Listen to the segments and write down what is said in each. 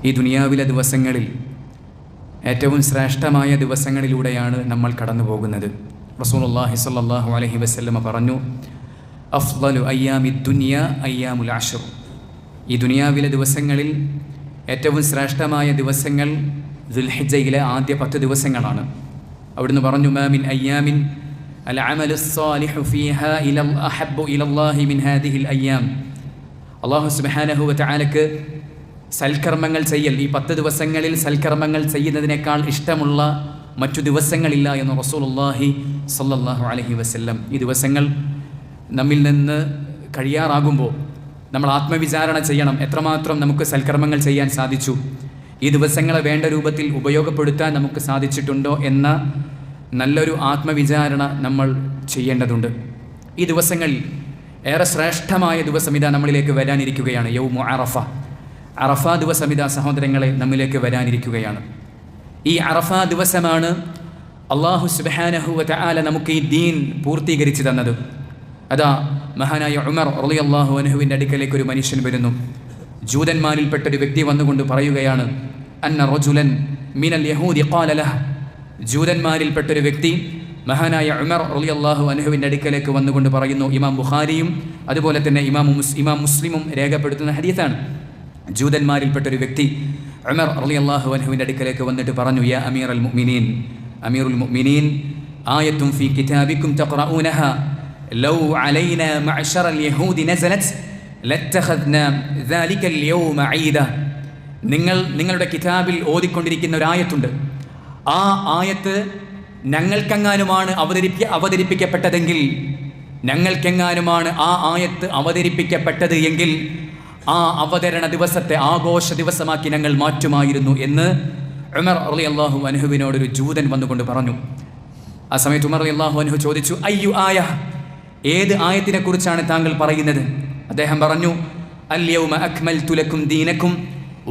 ഈ ദുനിയാവിലെ ദിവസങ്ങളിൽ ഏറ്റവും ശ്രേഷ്ഠമായ ദിവസങ്ങളിലൂടെയാണ് നമ്മൾ കടന്നു പോകുന്നത്. റസൂലുള്ളാഹി സ്വല്ലല്ലാഹു അലൈഹി വസല്ലമ പറഞ്ഞു, അഫ്ളലു അയ്യാമി ദുനിയ അയ്യാമുൽ അശ്ർ. ഈ ദുനിയാവിലെ ദിവസങ്ങളിൽ ഏറ്റവും ശ്രേഷ്ഠമായ ദിവസങ്ങൾ ദുൽഹിജ്ജയിലെ ആദ്യ 10 ദിവസങ്ങളാണ്. അവിടുന്ന് പറഞ്ഞു, മാ മിൻ അയ്യാമിൻ അൽ അമലു സ്സാലിഹു ഫീഹാ അഹബ്ബു ഇലല്ലാഹി മിൻ ഹാദിഹിൽ അയ്യാം. അല്ലാഹു സുബ്ഹാനഹു വ തആലക്ക് സൽക്കർമ്മങ്ങൾ ചെയ്യൽ, ഈ 10 ദിവസങ്ങളിൽ സൽക്കർമ്മങ്ങൾ ചെയ്യുന്നതിനേക്കാൾ ഇഷ്ടമുള്ള മറ്റു ദിവസങ്ങളില്ല എന്ന് റസൂലുള്ളാഹി സ്വല്ലല്ലാഹു അലൈഹി വസല്ലം. ഈ ദിവസങ്ങൾ നമ്മിൽ നിന്ന് കഴിയാറാകുമ്പോൾ നമ്മൾ ആത്മവിചാരണ ചെയ്യണം, എത്രമാത്രം നമുക്ക് സൽക്കർമ്മങ്ങൾ ചെയ്യാൻ സാധിച്ചു, ഈ ദിവസങ്ങളെ വേണ്ട രൂപത്തിൽ ഉപയോഗപ്പെടുത്താൻ നമുക്ക് സാധിച്ചിട്ടുണ്ടോ എന്ന നല്ലൊരു ആത്മവിചാരണ നമ്മൾ ചെയ്യേണ്ടതുണ്ട്. ഈ ദിവസങ്ങളിൽ ഏറെ ശ്രേഷ്ഠമായ ദിവസം ഇതാ നമ്മളിലേക്ക് വരാനിരിക്കുകയാണ്. യൗമു അറഫ. അറഫ ദിവസം ഇതാ സഹോദരങ്ങളെ നമ്മിലേക്ക് വരാനിരിക്കുകയാണ്. ഈ അറഫ ദിവസമാണ് അല്ലാഹു സുബ്ഹാനഹു വ തആല നമുക്ക് ഈ ദീൻ പൂർത്തീകരിച്ചു തന്നത്. അതാ മഹാനായ ഉമർ റളിയല്ലാഹു അൻഹുവിൻ്റെ അടുക്കലേക്ക് ഒരു മനുഷ്യൻ വരുന്നു. ജൂതന്മാരിൽപ്പെട്ടൊരു വ്യക്തി വന്നുകൊണ്ട് പറയുകയാണ്, അന്ന റജുലൻ മിനൽ യഹൂദി ഖാല ലഹു. ജൂതന്മാരിൽപ്പെട്ടൊരു വ്യക്തി മഹാനായ ഉമർ റളിയല്ലാഹു അൻഹുവിൻ്റെ അടുക്കലേക്ക് വന്നുകൊണ്ട് പറയുന്നു. ഇമാം ബുഖാരിയും അതുപോലെ തന്നെ ഇമാം മുസ്ലിമും രേഖപ്പെടുത്തുന്ന ഹദീസാണ്. ജൂതന്മാരിൽപ്പെട്ടൊരു വ്യക്ി ഉമർ റളിയല്ലാഹു അൻഹുവിൻ്റെ അടുക്കലേക്ക് വന്നിട്ട് പറഞ്ഞു, യാ അമീറുൽ മുഅ്മിനീൻ, അമീറുൽ മുഅ്മിനീൻ, ആയത്തും ഫീ കിതാബിക്കും തഖറഊനഹാ ലൗ അലൈനാ മഅശറൽ യഹൂദി നസലത് ലത്തഖദ്നാ ദാലികൽ യൗമ ഈദ. നിങ്ങളുടെ കിതാബിൽ ഓതിക്കൊണ്ടിരിക്കുന്ന ഒരു ആയത്തുണ്ട്. ആ ആയത്ത് ഞങ്ങൾക്കെങ്ങാനുമാണ് അവതരിപ്പിക്കപ്പെട്ടതെങ്കിൽ, ഞങ്ങൾക്കെങ്ങാനുമാണ് ആ ആയത്ത് അവതരിപ്പിക്കപ്പെട്ടത് എങ്കിൽ ആ അവതരണ ദിവസത്തെ ആഘോഷ ദിവസമാക്കി ഞങ്ങൾ മാറ്റുമായിരുന്നു എന്ന് ഉമർ റളിയല്ലാഹു അൻഹുവിനോടൊരു ജൂതൻ വന്നുകൊണ്ട് പറഞ്ഞു. ആ സമയത്ത് ഉമർ റളിയല്ലാഹു അൻഹു ചോദിച്ചു, അയ്യു ആയ, ഏത് ആയത്തിനെ കുറിച്ചാണ് താങ്കൾ പറയുന്നത്? അദ്ദേഹം പറഞ്ഞു, അൽ യൗമ അക്മൽതു ലക്കും ദീനക്കും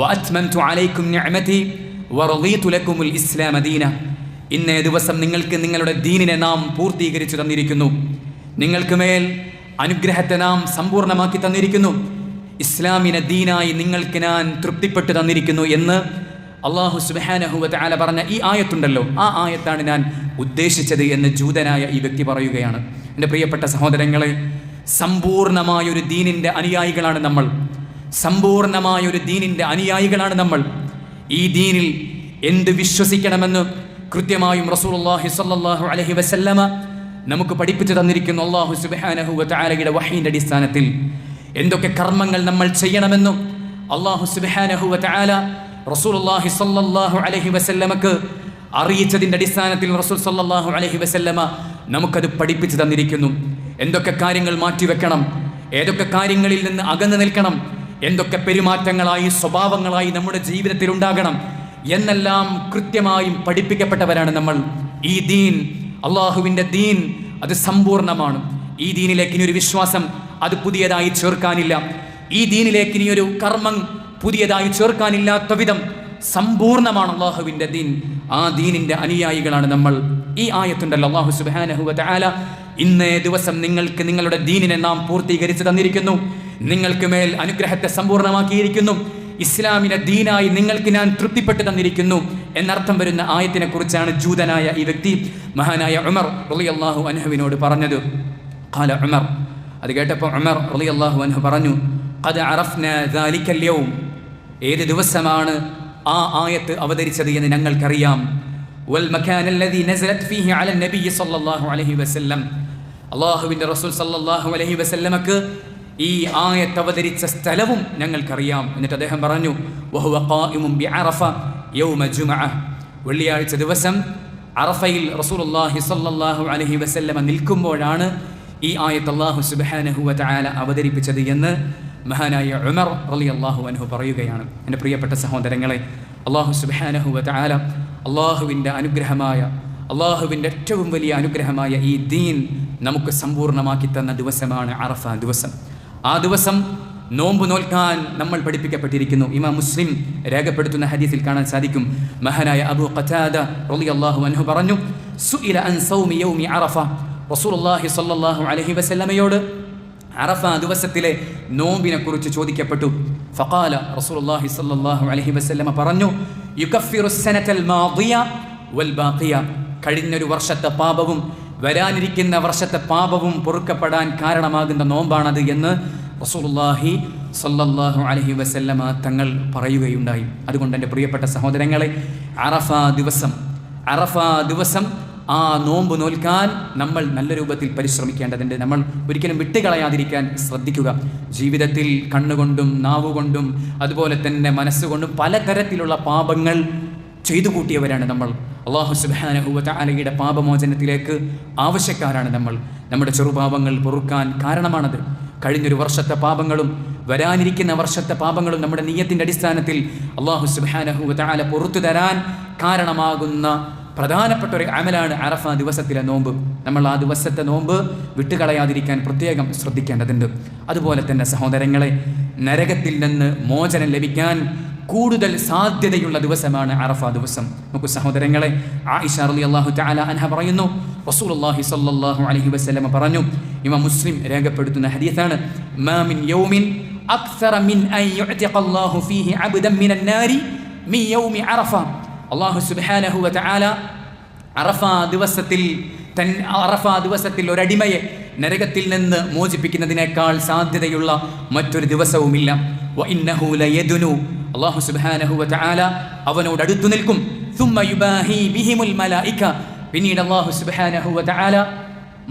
വഅത്മംതു അലൈക്കും നിഅമതി വറളീതു ലക്കുമുൽ ഇസ്ലാമ ദീന. ഇന്നേ ദിവസം നിങ്ങൾക്ക് നിങ്ങളുടെ ദീനിനെ നാം പൂർത്തീകരിച്ചു തന്നിരിക്കുന്നു, നിങ്ങൾക്ക് മേൽ അനുഗ്രഹത്തെ നാം സമ്പൂർണ്ണമാക്കി തന്നിരിക്കുന്നു, ഇസ്ലാമിനെ ദീനായി നിങ്ങൾക്ക് ഞാൻ തൃപ്തിപ്പെട്ടു തന്നിരിക്കുന്നു എന്ന് അല്ലാഹു സുബ്ഹാനഹു വ തആല പറഞ്ഞ ഈ ആയത്തുണ്ടല്ലോ, ആ ആയത്താണ് ഞാൻ ഉദ്ദേശിച്ചത് എന്ന് ജൂതനായ ഈ വ്യക്തി പറയുകയാണ്. എൻ്റെ പ്രിയപ്പെട്ട സഹോദരങ്ങളെ, സമ്പൂർണമായൊരു ദീനിൻ്റെ അനുയായികളാണ് നമ്മൾ. സമ്പൂർണമായൊരു ദീനിൻ്റെ അനുയായികളാണ് നമ്മൾ. ഈ ദീനിൽ എന്ത് വിശ്വസിക്കണമെന്ന് കൃത്യമായും റസൂലുള്ളാഹി സ്വല്ലല്ലാഹു അലൈഹി വസല്ലമ നമുക്ക് പഠിപ്പിച്ചു തന്നിരിക്കുന്നു. അല്ലാഹു സുബ്ഹാനഹു വ തആലയുടെ വഹീൻ്റെ അടിസ്ഥാനത്തിൽ എന്തൊക്കെ കർമ്മങ്ങൾ നമ്മൾ ചെയ്യണമെന്നും അല്ലാഹു സുബ്ഹാനഹു വ തആല റസൂലുള്ളാഹി സ്വല്ലല്ലാഹു അലൈഹി വസല്ലമക്ക് അറിയിച്ചതിൻ്റെ അടിസ്ഥാനത്തിൽ റസൂൽ സ്വല്ലല്ലാഹു അലൈഹി വസല്ലമ നമുക്കത് പഠിപ്പിച്ചു തന്നിരിക്കുന്നു. എന്തൊക്കെ കാര്യങ്ങൾ മാറ്റിവെക്കണം, ഏതൊക്കെ കാര്യങ്ങളിൽ നിന്ന് അകന്നു നിൽക്കണം, എന്തൊക്കെ പെരുമാറ്റങ്ങളായി സ്വഭാവങ്ങളായി നമ്മുടെ ജീവിതത്തിൽ ഉണ്ടാകണം എന്നെല്ലാം കൃത്യമായും പഠിപ്പിക്കപ്പെട്ടവരാണ് നമ്മൾ. ഈ ദീൻ, അള്ളാഹുവിൻ്റെ ദീൻ, അത് സമ്പൂർണ്ണമാണ്. ഈ ദീനിലേക്ക് ഇനിയൊരു വിശ്വാസം അത് പുതിയതായി ചേർക്കാനില്ല. ഈ ദീനിലേക്ക് ഇനിയൊരു കർമ്മം പുതിയതായി ചേർക്കാനില്ലാത്ത വിധം സമ്പൂർണ്ണമാണ് അള്ളാഹുവിൻ്റെ ദീൻ. ആ ദീനിൻ്റെ അനുയായികളാണ് നമ്മൾ. ഈ ആയത്തുണ്ടല്ലോ, അല്ലാഹു സുബ്ഹാനഹു വ തആല ഇന്നേ ദിവസം നിങ്ങൾക്ക് നിങ്ങളുടെ ദീനിനെ നാം പൂർത്തീകരിച്ചു തന്നിരിക്കുന്നു, നിങ്ങൾക്ക് മേൽ അനുഗ്രഹത്തെ സമ്പൂർണ്ണമാക്കിയിരിക്കുന്നു, ഇസ്ലാമിനെ ദീനായി നിങ്ങൾക്ക് ഞാൻ തൃപ്തിപ്പെട്ടു തന്നിരിക്കുന്നു എന്നർത്ഥം വരുന്ന ആയത്തിനെ കുറിച്ചാണ് ജൂതനായ ഈ വ്യക്തി മഹാനായ ഉമർ റളിയല്ലാഹു അൻഹുവിനോട് പറഞ്ഞത്. ഖാല ഉമർ, അത് കേട്ടപ്പോൾ ഉമർ റളിയല്ലാഹു അൻഹു പറഞ്ഞു, ഖദ് അറഫ്നാ ദാലികൽ യൗം, ഏത് ദിവസമാണ് ആ ആയത്ത് അവതരിച്ചത് എന്ന് ഞങ്ങൾക്കറിയാം. വൽ മകാന അല്ലദീ നസലത് ഫീഹി അലൻ നബി സ്വല്ലല്ലാഹു അലൈഹി വസല്ലം, അല്ലാഹുവിൻ്റെ റസൂൽ സ്വല്ലല്ലാഹു അലൈഹി വസല്ലമക്ക് ഈ ആയത്ത് അവതരിച്ച സ്ഥലവും ഞങ്ങൾക്കറിയാം. എന്നിട്ട് അദ്ദേഹം പറഞ്ഞു, വഹുവ ഖായിമുൻ ബിഅറഫ യൗമ ജുമഅ, വെള്ളിയാഴ്ച ദിവസം അറഫയിൽ റസൂലുള്ളാഹി സ്വല്ലല്ലാഹു അലൈഹി വസല്ലമ നിൽക്കുമ്പോഴാണ് ഈ ആയത്ത് അല്ലാഹു സുബ്ഹാനഹു വ തആല അവതരിപ്പിച്ചത് എന്ന് മഹാനായ ഉമർ റളിയല്ലാഹു അൻഹു പറയുകയാണ്. എൻ്റെ പ്രിയപ്പെട്ട സഹോദരങ്ങളെ, അല്ലാഹു സുബ്ഹാനഹു വ തആല അല്ലാഹുവിൻ്റെ അനുഗ്രഹമായ, അല്ലാഹുവിൻ്റെ ഏറ്റവും വലിയ അനുഗ്രഹമായ ഈ ദീൻ നമുക്ക് സമ്പൂർണ്ണമാക്കി തന്ന ദിവസമാണ് അറഫ ദിവസം. ആ ദിവസം നോമ്പ് നോൽക്കാൻ നമ്മൾ പഠിപ്പിക്കപ്പെട്ടിരിക്കുന്നു. ഇമാം മുസ്ലിം രേഖപ്പെടുത്തുന്ന ഹദീസിൽ കാണാൻ സാധിക്കും, മഹാനായ അബൂ ഖതാദ റളിയല്ലാഹു അൻഹു പറഞ്ഞു, സുഇല അൻ സൗമി യൗമി അറഫ, റസൂലുള്ളാഹി സ്വല്ലല്ലാഹു അലൈഹി വസല്ലമയോട് അറഫ ദിവസത്തിലെ നോമ്പിനെ കുറിച്ച് ചോദിക്കപ്പെട്ടു. ഫഖാല റസൂലുള്ളാഹി സ്വല്ലല്ലാഹു അലൈഹി വസല്ലമ പറഞ്ഞു, യുകഫിറു സനതൽ മാദിയ വൽ ബാഖിയ, കഴിഞ്ഞൊരു വർഷത്തെ പാപവും വരാനിരിക്കുന്ന വർഷത്തെ പാപവും പൊറുക്കപ്പെടാൻ കാരണമാകുന്ന നോമ്പാണത് എന്ന് റസൂലുള്ളാഹി സ്വല്ലല്ലാഹു അലൈഹി വസല്ലമ തങ്ങൾ പറയുകയുണ്ടായി. അതുകൊണ്ട് എൻ്റെ പ്രിയപ്പെട്ട സഹോദരങ്ങളെ, അറഫ ദിവസം ആ നോമ്പ് നോൽക്കാൻ നമ്മൾ നല്ല രൂപത്തിൽ പരിശ്രമിക്കേണ്ടതുണ്ട്. നമ്മൾ ഒരിക്കലും വിട്ടുകളയാതിരിക്കാൻ ശ്രദ്ധിക്കുക. ജീവിതത്തിൽ കണ്ണുകൊണ്ടും നാവുകൊണ്ടും അതുപോലെ തന്നെ മനസ്സുകൊണ്ടും പലതരത്തിലുള്ള പാപങ്ങൾ ചെയ്തു കൂട്ടിയവരാണ് നമ്മൾ. അല്ലാഹു സുബ്ഹാനഹു വ തആലയുടെ പാപമോചനത്തിലേക്ക് ആവശ്യക്കാരാണ് നമ്മൾ. നമ്മുടെ ചെറുപാപങ്ങൾ പൊറുക്കാൻ കാരണമാണത്. കഴിഞ്ഞൊരു വർഷത്തെ പാപങ്ങളും വരാനിരിക്കുന്ന വർഷത്തെ പാപങ്ങളും നമ്മുടെ നിയ്യത്തിൻ്റെ അടിസ്ഥാനത്തിൽ അല്ലാഹു സുബ്ഹാനഹു വ തആല പൊറുത്തു തരാൻ കാരണമാകുന്ന പ്രധാനപ്പെട്ട ഒരു അമലാണ് അറഫ ദിവസത്തിലെ നോമ്പ്. നമ്മൾ ആ ദിവസത്തെ നോമ്പ് വിട്ടുകളയാതിരിക്കാൻ പ്രത്യേകം ശ്രദ്ധിക്കേണ്ടതുണ്ട്. അതുപോലെ തന്നെ സഹോദരങ്ങളെ, നരകത്തിൽ നിന്ന് മോചനം ലഭിക്കാൻ കൂടുതൽ സാധ്യതയുള്ള ദിവസമാണ് അറഫ ദിവസം. നമുക്ക് സഹോദരങ്ങളെ, ആയിഷ റളിയല്ലാഹു തആല അൻഹ പറയുന്നു, റസൂലുള്ളാഹി സ്വല്ലല്ലാഹു അലൈഹി വസല്ലം പറഞ്ഞു, ഇമാം മുസ്ലിം രേഖപ്പെടുത്തുന്ന ഹദീസാണ്, മാ മിൻ യൗമിൻ അക്സറ മിൻ അൻ യുഅ്തിഖല്ലാഹു ഫീഹി അബ്ദൻ മിനൻ നാരി മിൻ യൗമി അറഫ. അല്ലാഹു സുബ്ഹാനഹു വ തആല അറഫ ദിവസത്തിൽ ഒരടിമയെ നരകത്തിൽ നിന്ന് മോചിപ്പിക്കുന്നതിനേക്കാൾ സാധ്യതയുള്ള മറ്റൊരു ദിവസവുമില്ല. വഇന്നഹു ലയദ്നു, അല്ലാഹു സുബ്ഹാനഹു വ തആല അവനോട് അടുത്തു നിൽക്കും. സുമ്മ യുബാഹി ബിഹിമുൽ മലായിക, പിന്നീട് അല്ലാഹു സുബ്ഹാനഹു വ തആല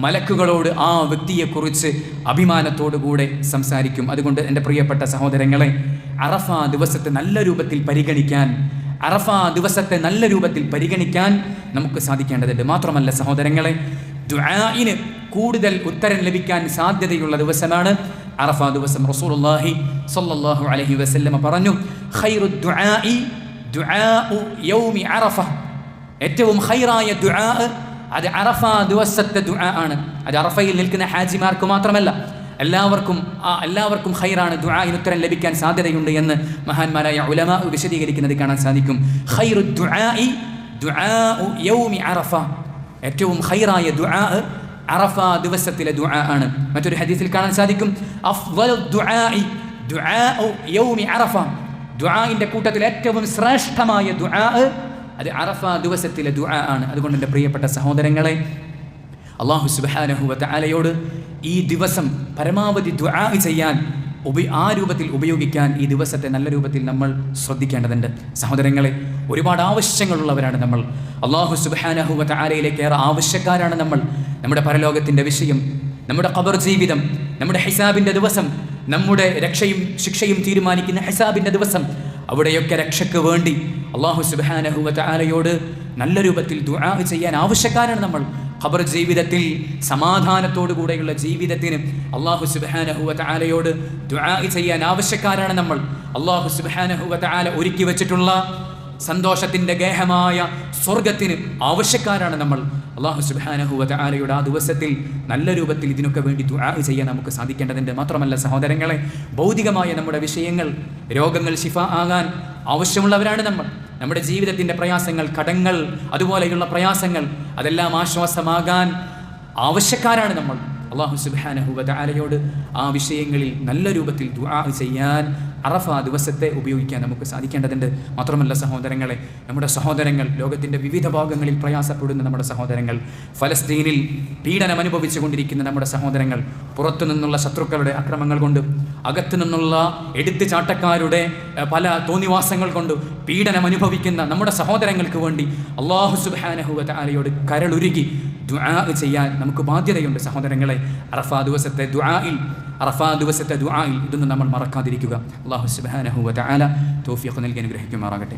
മലക്കുകളോട് ആ വ്യക്തിയെക്കുറിച്ച് അഭിമാനത്തോടുകൂടെ സംസാരിക്കും. അതുകൊണ്ട് എൻ്റെ പ്രിയപ്പെട്ട സഹോദരങ്ങളെ, അറഫ ദിവസത്തെ നല്ല രൂപത്തിൽ പരിഗണിക്കാൻ നമുക്ക് സാധിക്കേണ്ടതുണ്ട്. മാത്രമല്ല സഹോദരങ്ങളെ, ദുആഇന് കൂടുതൽ ഉത്തരം ലഭിക്കാൻ സാധ്യതയുള്ള ദിവസമാണ് അറഫ ദിവസം. റസൂലുള്ളാഹി സ്വല്ലല്ലാഹു അലൈഹി വസല്ലം പറഞ്ഞു, ഖൈറു ദുആഇ ദുആഉ യൗമി അറഫ, ഏറ്റവും ഖൈറായ ദുആ അത് അറഫ ദിവസത്തെ ദുആ ആണ്. അത് അറഫയിൽ നിൽക്കുന്ന ഹാജിമാർക്ക് മാത്രമല്ല, എല്ലാവർക്കും ഖൈറാണ്. ദുആഇന് ഉത്തരം ലഭിക്കാൻ സാധ്യതയുണ്ട് എന്ന് മഹാന്മാരായ ഉലമാ വിശദീകരിക്കുന്നത് കാണാൻ സാധിക്കും. ഖൈറു ദുആഇ ദുആഉ യൗമി അറഫ, ഏറ്റവും ഖൈറായ ദുആ അറഫ ദിവസത്തിലെ ദുആ ആണ്. മറ്റൊരു ഹദീസിൽ കാണാൻ സാധിക്കും, അഫ്ളു ദുആഇ ദുആഉ യൗമി അറഫ, ദുആഇന്റെ കൂട്ടത്തിൽ ഏറ്റവും ശ്രേഷ്ഠമായ ദുആ അത് അറഫ ദിവസത്തിലെ ദുആ ആണ്. അതുകൊണ്ട് എൻ്റെ പ്രിയപ്പെട്ട സഹോദരങ്ങളെ, അല്ലാഹു സുബ്ഹാനഹു വ തആലയോട് ഈ ദിവസം പരമാവധി ദുആ ചെയ്യാൻ, ആ രൂപത്തിൽ ഉപയോഗിക്കാൻ ഈ ദിവസത്തെ നല്ല രൂപത്തിൽ നമ്മൾ ശ്രദ്ധിക്കേണ്ടതുണ്ട്. സഹോദരങ്ങളെ, ഒരുപാട് ആവശ്യങ്ങളുള്ളവരാണ് നമ്മൾ. അല്ലാഹു സുബ്ഹാനഹു വ തആലയിലേക്ക് ഏറെ ആവശ്യക്കാരാണ് നമ്മൾ. നമ്മുടെ പരലോകത്തിൻ്റെ വിഷയം, നമ്മുടെ ഖബർ ജീവിതം, നമ്മുടെ ഹിസാബിൻ്റെ ദിവസം, നമ്മുടെ രക്ഷയും ശിക്ഷയും തീരുമാനിക്കുന്ന ഹിസാബിൻ്റെ ദിവസം, അവിടെയൊക്കെ രക്ഷയ്ക്ക് വേണ്ടി അല്ലാഹു സുബ്ഹാനഹു വ തആലയോട് നല്ല രൂപത്തിൽ ദുആ ചെയ്യാൻ ആവശ്യക്കാരാണ് നമ്മൾ. ഖബർ ജീവിതത്തിൽ സമാധാനത്തോടു കൂടെയുള്ള ജീവിതത്തിന് അല്ലാഹു സുബ്ഹാനഹു വ തആലയോട് ദുആ ചെയ്യാൻ ആവശ്യക്കാരാണ് നമ്മൾ. അല്ലാഹു സുബ്ഹാനഹു വ തആല ഒരുക്കി വെച്ചിട്ടുള്ള സന്തോഷത്തിൻ്റെ ഗേഹമായ സ്വർഗത്തിന് ആവശ്യക്കാരാണ് നമ്മൾ. അല്ലാഹു സുബ്ഹാനഹു വ തആലയുടെ ആ ദിവസത്തിൽ നല്ല രൂപത്തിൽ ഇതിനൊക്കെ വേണ്ടി ദുആ ചെയ്യാൻ നമുക്ക് സാധിക്കേണ്ടതുണ്ട്. മാത്രമല്ല സഹോദരങ്ങളെ, ഭൗതികമായ നമ്മുടെ വിഷയങ്ങൾ, രോഗങ്ങൾ ശിഫ ആകാൻ ആവശ്യമുള്ളവരാണ് നമ്മൾ. നമ്മുടെ ജീവിതത്തിൻ്റെ പ്രയാസങ്ങൾ, കടങ്ങൾ, അതുപോലെയുള്ള പ്രയാസങ്ങൾ, അതെല്ലാം ആശ്വാസമാകാൻ ആവശ്യക്കാരാണ് നമ്മൾ. അല്ലാഹു സുബ്ഹാനഹു വ തആലയോട് ആ വിഷയങ്ങളിൽ നല്ല രൂപത്തിൽ ദുആ ചെയ്യാൻ അറഫ ദിവസത്തെ ഉപയോഗിക്കാൻ നമുക്ക് സാധിക്കേണ്ടതുണ്ട്. മാത്രമല്ല സഹോദരങ്ങളെ, നമ്മുടെ സഹോദരങ്ങൾ, ലോകത്തിൻ്റെ വിവിധ ഭാഗങ്ങളിൽ പ്രയാസപ്പെടുന്ന നമ്മുടെ സഹോദരങ്ങൾ, ഫലസ്തീനിൽ പീഡനം അനുഭവിച്ചു കൊണ്ടിരിക്കുന്ന നമ്മുടെ സഹോദരങ്ങൾ, പുറത്തു നിന്നുള്ള ശത്രുക്കളുടെ അക്രമങ്ങൾ കൊണ്ട്, അകത്തു നിന്നുള്ള എടുത്തുചാട്ടക്കാരുടെ പല തോന്നിവാസങ്ങൾ കൊണ്ട് പീഡനം അനുഭവിക്കുന്ന നമ്മുടെ സഹോദരങ്ങൾക്ക് വേണ്ടി അല്ലാഹു സുബ്ഹാനഹു വ തആലയോട് കരളുരുകി ദുആ ചെയ്യാൻ നമുക്ക് ബാധ്യതയുണ്ട്. സഹോദരങ്ങളെ, അറഫ ദിവസത്തെ ദുആയിൽ ഇതൊന്നും നമ്മൾ മറക്കാതിരിക്കുക. അല്ലാഹു സുബ്ഹാനഹു വ തആല തൗഫീഖ് നൽകി അനുഗ്രഹിക്കുമാറാകട്ടെ.